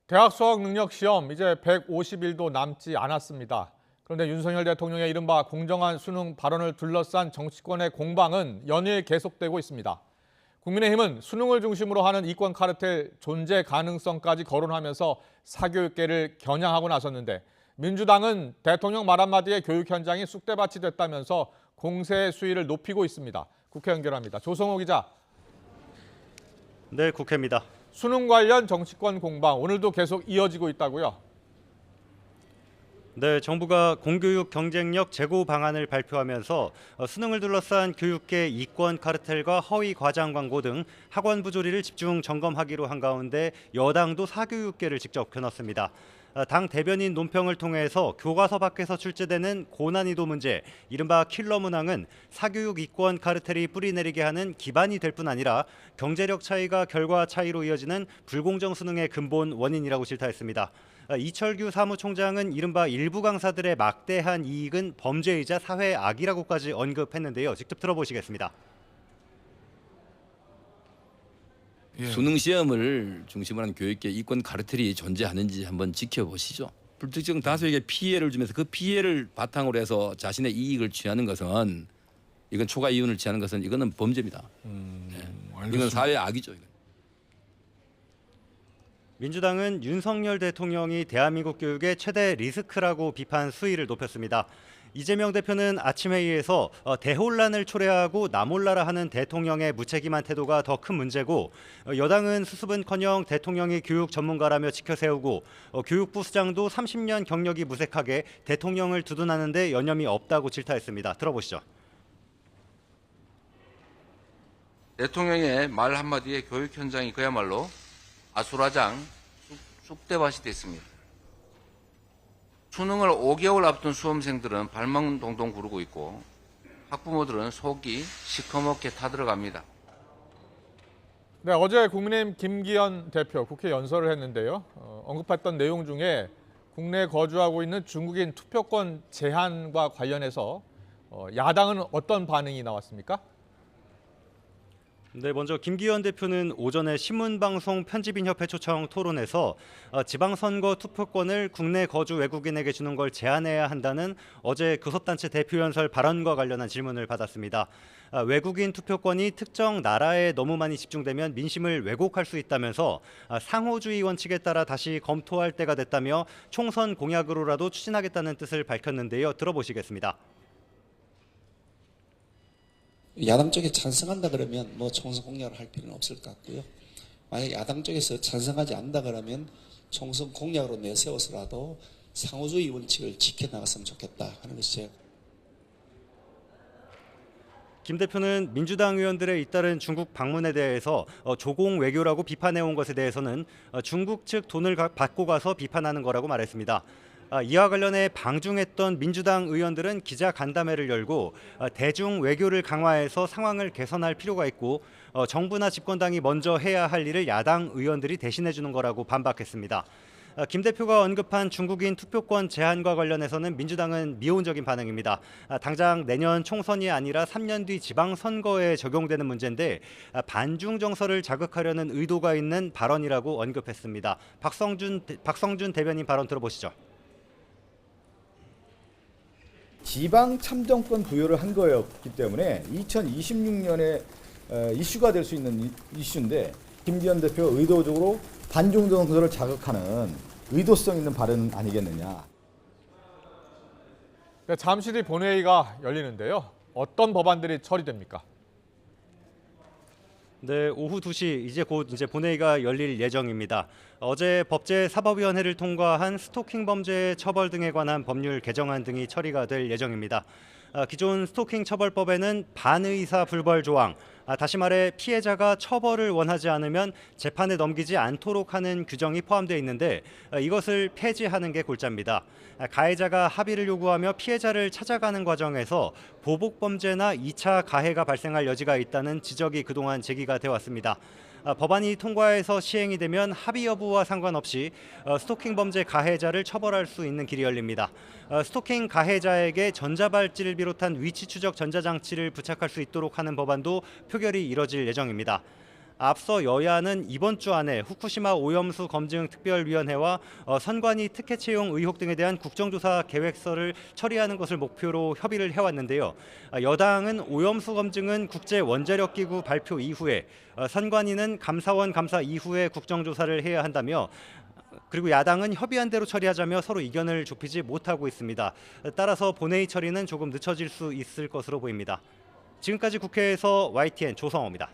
대학 수학 능력 시험 이제 150일도 남지 않았습니다. 그런데 윤석열 대통령의 이른바 공정한 수능 발언을 둘러싼 정치권의 공방은 연일 계속되고 있습니다. 국민의힘은 수능을 중심으로 하는 이권 카르텔 존재 가능성까지 거론하면서 사교육계를 겨냥하고 나섰는데, 민주당은 대통령 말 한마디에 교육 현장이 쑥대밭이 됐다면서 공세의 수위를 높이고 있습니다. 국회 연결합니다. 조성호 기자. 네, 국회입니다. 수능 관련 정치권 공방 오늘도 계속 이어지고 있다고요? 네, 정부가 공교육 경쟁력 제고 방안을 발표하면서 수능을 둘러싼 교육계 이권 카르텔과 허위 과장 광고 등 학원 부조리를 집중 점검하기로 한 가운데 여당도 사교육계를 직접 겨눴습니다. 당 대변인 논평을 통해서 교과서 밖에서 출제되는 고난이도 문제, 이른바 킬러 문항은 사교육 이권 카르텔이 뿌리내리게 하는 기반이 될 뿐 아니라 경제력 차이가 결과 차이로 이어지는 불공정 수능의 근본 원인이라고 질타했습니다. 이철규 사무총장은 이른바 일부 강사들의 막대한 이익은 범죄이자 사회 악이라고까지 언급했는데요. 직접 들어보시겠습니다. 수능 시험을 중심으로 한 교육계 이권 카르텔이 존재하는지 한번 지켜보시죠. 불특정 다수에게 피해를 주면서 그 피해를 바탕으로 해서 자신의 이익을 취하는 것은, 이건 초과 이윤을 취하는 것은 이거는 범죄입니다. 이건 사회 악이죠. 이건. 민주당은 윤석열 대통령이 대한민국 교육의 최대 리스크라고 비판 수위를 높였습니다. 이재명 대표는 아침 회의에서 대혼란을 초래하고 나몰라라 하는 대통령의 무책임한 태도가 더 큰 문제고, 여당은 수습은커녕 대통령이 교육 전문가라며 지켜세우고, 교육부 수장도 30년 경력이 무색하게 대통령을 두둔하는 데 여념이 없다고 질타했습니다. 들어보시죠. 대통령의 말 한마디에 교육 현장이 그야말로 아수라장 쑥대밭이 됐습니다. 수능을 5개월 앞둔 수험생들은 발만 동동 구르고 있고, 학부모들은 속이 시커멓게 타들어갑니다. 네, 어제 국민의힘 김기현 대표 국회 연설을 했는데요. 언급했던 내용 중에 국내에 거주하고 있는 중국인 투표권 제한과 관련해서 야당은 어떤 반응이 나왔습니까? 네, 먼저 김기현 대표는 오전에 신문방송 편집인협회 초청 토론에서 지방선거 투표권을 국내 거주 외국인에게 주는 걸 제한해야 한다는 어제 교섭단체 대표연설 발언과 관련한 질문을 받았습니다. 외국인 투표권이 특정 나라에 너무 많이 집중되면 민심을 왜곡할 수 있다면서 상호주의 원칙에 따라 다시 검토할 때가 됐다며 총선 공약으로라도 추진하겠다는 뜻을 밝혔는데요. 들어보시겠습니다. 야당 쪽에 찬성한다 그러면 뭐 총선 공약을 할 필요는 없을 것 같고요. 만약 야당 쪽에서 찬성하지 않는다 그러면 총선 공약으로 내세워서라도 상호주의 원칙을 지켜나갔으면 좋겠다 하는 것이 제. 김 대표는 민주당 의원들의 잇따른 중국 방문에 대해서 조공 외교라고 비판해온 것에 대해서는 중국 측 돈을 받고 가서 비판하는 거라고 말했습니다. 이와 관련해 방중했던 민주당 의원들은 기자 간담회를 열고 대중 외교를 강화해서 상황을 개선할 필요가 있고, 정부나 집권당이 먼저 해야 할 일을 야당 의원들이 대신해 주는 거라고 반박했습니다. 김 대표가 언급한 중국인 투표권 제한과 관련해서는 민주당은 미온적인 반응입니다. 당장 내년 총선이 아니라 3년 뒤 지방선거에 적용되는 문제인데 반중 정서를 자극하려는 의도가 있는 발언이라고 언급했습니다. 박성준 대변인 발언 들어보시죠. 지방 참정권 부여를 한 거였기 때문에 2026년에 이슈가 될 수 있는 이슈인데, 김기현 대표 의도적으로 반중 정서를 자극하는 의도성 있는 발언 아니겠느냐. 네, 잠시 뒤 본회의가 열리는데요. 어떤 법안들이 처리됩니까? 네, 오후 2시 이제 곧 본회의가 열릴 예정입니다. 어제 법제사법위원회를 통과한 스토킹 범죄 처벌 등에 관한 법률 개정안 등이 처리가 될 예정입니다. 기존 스토킹 처벌법에는 반의사 불벌 조항, 다시 말해 피해자가 처벌을 원하지 않으면 재판에 넘기지 않도록 하는 규정이 포함되어 있는데, 이것을 폐지하는 게 골자입니다. 가해자가 합의를 요구하며 피해자를 찾아가는 과정에서 보복 범죄나 2차 가해가 발생할 여지가 있다는 지적이 그동안 제기가 되어 왔습니다. 법안이 통과해서 시행이 되면 합의 여부와 상관없이 스토킹 범죄 가해자를 처벌할 수 있는 길이 열립니다. 스토킹 가해자에게 전자발찌를 비롯한 위치 추적 전자장치를 부착할 수 있도록 하는 법안도 표결이 이뤄질 예정입니다. 앞서 여야는 이번 주 안에 후쿠시마 오염수 검증 특별위원회와 선관위 특혜 채용 의혹 등에 대한 국정조사 계획서를 처리하는 것을 목표로 협의를 해왔는데요. 여당은 오염수 검증은 국제원자력기구 발표 이후에, 선관위는 감사원 감사 이후에 국정조사를 해야 한다며, 그리고 야당은 협의한 대로 처리하자며 서로 이견을 좁히지 못하고 있습니다. 따라서 본회의 처리는 조금 늦춰질 수 있을 것으로 보입니다. 지금까지 국회에서 YTN 조성호입니다.